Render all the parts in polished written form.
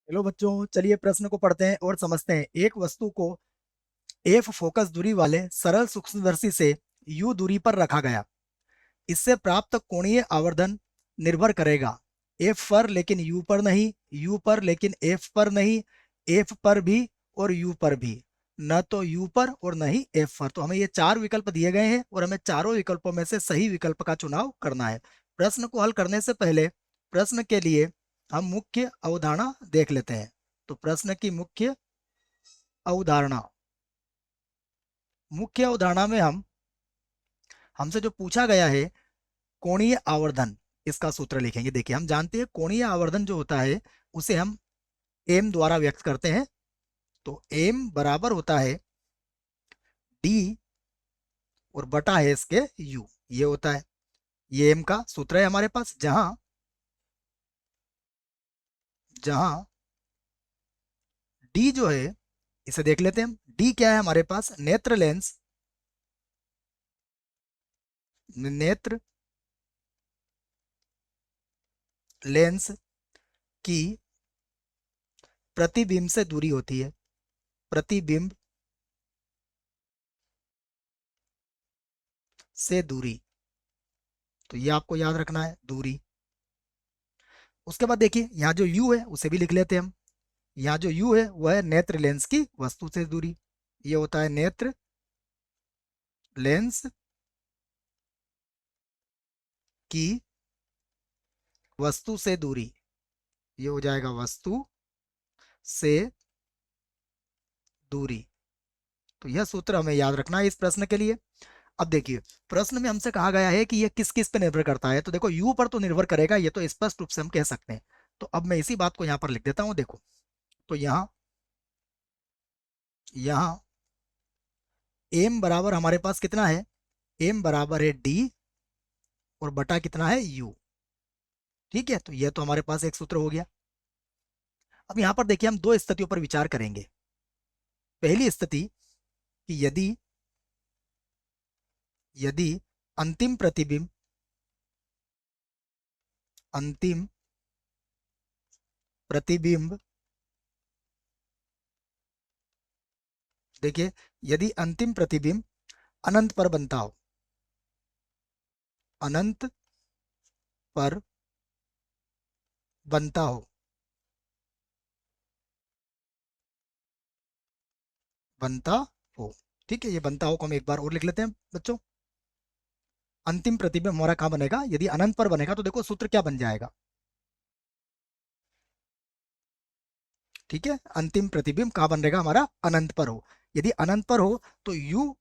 Hello बच्चों, चलिए प्रश्न को पढ़ते हैं और समझते हैं। एक वस्तु को एफ फोकस दूरी वाले सरल सूक्ष्मदर्शी से यू दूरी पर रखा गया। इससे प्राप्त कोणीय आवर्धन निर्भर करेगा एफ पर लेकिन यू पर नहीं, यू पर लेकिन एफ पर नहीं, एफ पर भी और यू पर भी। न तो यू पर और न ही एफ पर। तो हमें ये चार विकल्प दिए गए हैं और हमें चारों विकल्पों में से सही विकल्प का चुनाव करना है। प्रश्न को हल करने से पहले प्रश्न के लिए हम मुख्य अवधारणा देख लेते हैं। तो प्रश्न की अवधारणा मुख्य अवधारणा में हमसे जो पूछा गया है कोणीय आवर्धन, इसका सूत्र लिखेंगे। देखिए, हम जानते हैं कोणीय आवर्धन जो होता है उसे हम एम द्वारा व्यक्त करते हैं। तो एम बराबर होता है डी और बटा है इसके यू, ये होता है। ये एम का सूत्र है हमारे पास। जहां जहां डी जो है, इसे देख लेते हैं हम। डी क्या है हमारे पास? नेत्र लेंस की प्रतिबिंब से दूरी होती है। प्रतिबिंब से दूरी, तो ये आपको याद रखना है, दूरी। उसके बाद देखिए, यहाँ जो u है उसे भी लिख लेते हैं हम। यहाँ जो u है वह है नेत्र लेंस की वस्तु से दूरी। ये होता है नेत्र लेंस की वस्तु से दूरी। ये हो जाएगा वस्तु से दूरी। तो यह सूत्र हमें याद रखना है इस प्रश्न के लिए। अब देखिए, प्रश्न में हमसे कहा गया है कि यह किस किस पे निर्भर करता है। तो देखो, u पर तो निर्भर करेगा, ये तो स्पष्ट रूप से हम कह सकते हैं। तो अब मैं इसी बात को यहाँ पर लिख देता हूँ। देखो, तो यहाँ यहाँ m बराबर हमारे पास कितना है? m बराबर है d और बटा कितना है? u। ठीक है, तो यह तो हमारे पास एक सूत्र हो गया। अब यहाँ पर देखिए, हम दो स्थितियों पर विचार करेंगे। पहली स्थिति कि यदि यदि अंतिम प्रतिबिंब अंतिम प्रतिबिंब देखिए, यदि अंतिम प्रतिबिंब अनंत पर बनता हो, अनंत पर बनता हो, बनता हो। ठीक है, ये बनता हो को हम एक बार और लिख लेते हैं बच्चों। अंतिम प्रतिबिंब हमारा कहाँ बनेगा? यदि अनंत पर बनेगा तो देखो सूत्र क्या बन जाएगा। ठीक है, अंतिम प्रतिबिंब कहाँ बन रहेगा हमारा? अनंत पर हो। यदि अनंत पर हो तो u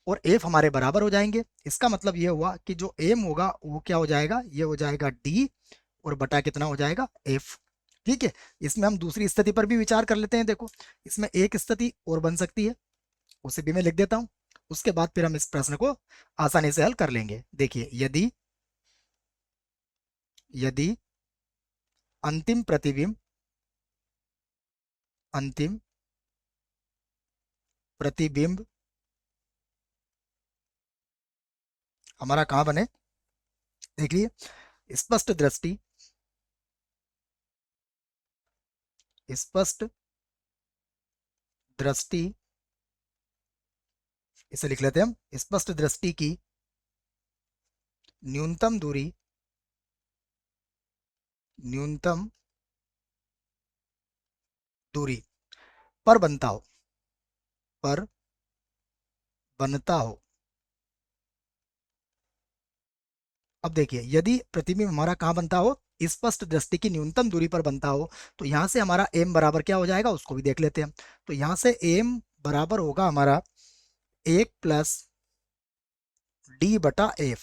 और एफ हमारे बराबर हो जाएंगे। इसका मतलब ये हुआ कि जो एम होगा वो क्या हो जाएगा? ये हो जाएगा डी और बटा कितना हो जाएगा? एफ। ठीक है, इसमें हम दूसरी स्थिति पर भी विचार कर लेते हैं। देखो, इसमें एक स्थिति और बन सकती है, उसे भी मैं लिख देता हूं। उसके बाद फिर हम इस प्रश्न को आसानी से हल कर लेंगे। देखिए, यदि यदि अंतिम प्रतिबिंब अंतिम प्रतिबिंब हमारा कहाँ बने? देख लिए, स्पष्ट दृष्टि स्पष्ट दृष्टि इसे लिख लेते हैं हम। स्पष्ट दृष्टि की न्यूनतम दूरी न्यूनतम दूरी पर बनता हो, पर बनता हो। अब देखिए, यदि प्रतिबिंब हमारा कहाँ बनता हो? स्पष्ट दृष्टि की न्यूनतम दूरी पर बनता हो, तो यहां से हमारा m बराबर क्या हो जाएगा उसको भी देख लेते हैं। तो यहां से m बराबर होगा हमारा 1 + d/f।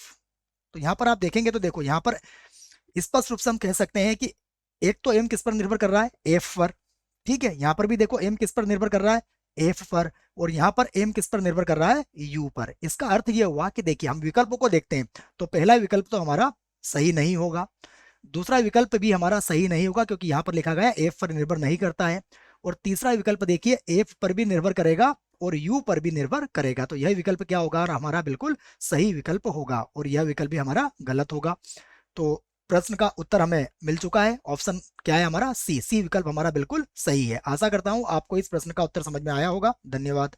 तो यहां पर आप देखेंगे तो देखो, यहां पर स्पष्ट रूप से हम कह सकते हैं कि एक तो m किस पर निर्भर कर रहा है? f पर। ठीक है, यहां पर भी देखो m किस पर निर्भर कर रहा है? f पर। और यहां पर m किस पर निर्भर कर रहा है? u पर। इसका अर्थ यह हुआ कि देखिए, हम विकल्पों को देखते हैं तो पहला विकल्प तो हमारा सही नहीं होगा, दूसरा विकल्प भी हमारा सही नहीं होगा क्योंकि यहां पर लिखा गया एफ पर निर्भर नहीं करता है, और तीसरा विकल्प देखिए एफ पर भी निर्भर करेगा और यू पर भी निर्भर करेगा। तो यह विकल्प क्या होगा? हमारा बिल्कुल सही विकल्प होगा और यह विकल्प भी हमारा गलत होगा। तो प्रश्न का उत्तर हमें मिल चुका है। ऑप्शन क्या है हमारा? सी। सी विकल्प हमारा बिल्कुल सही है। आशा करता हूं आपको इस प्रश्न का उत्तर समझ में आया होगा। धन्यवाद।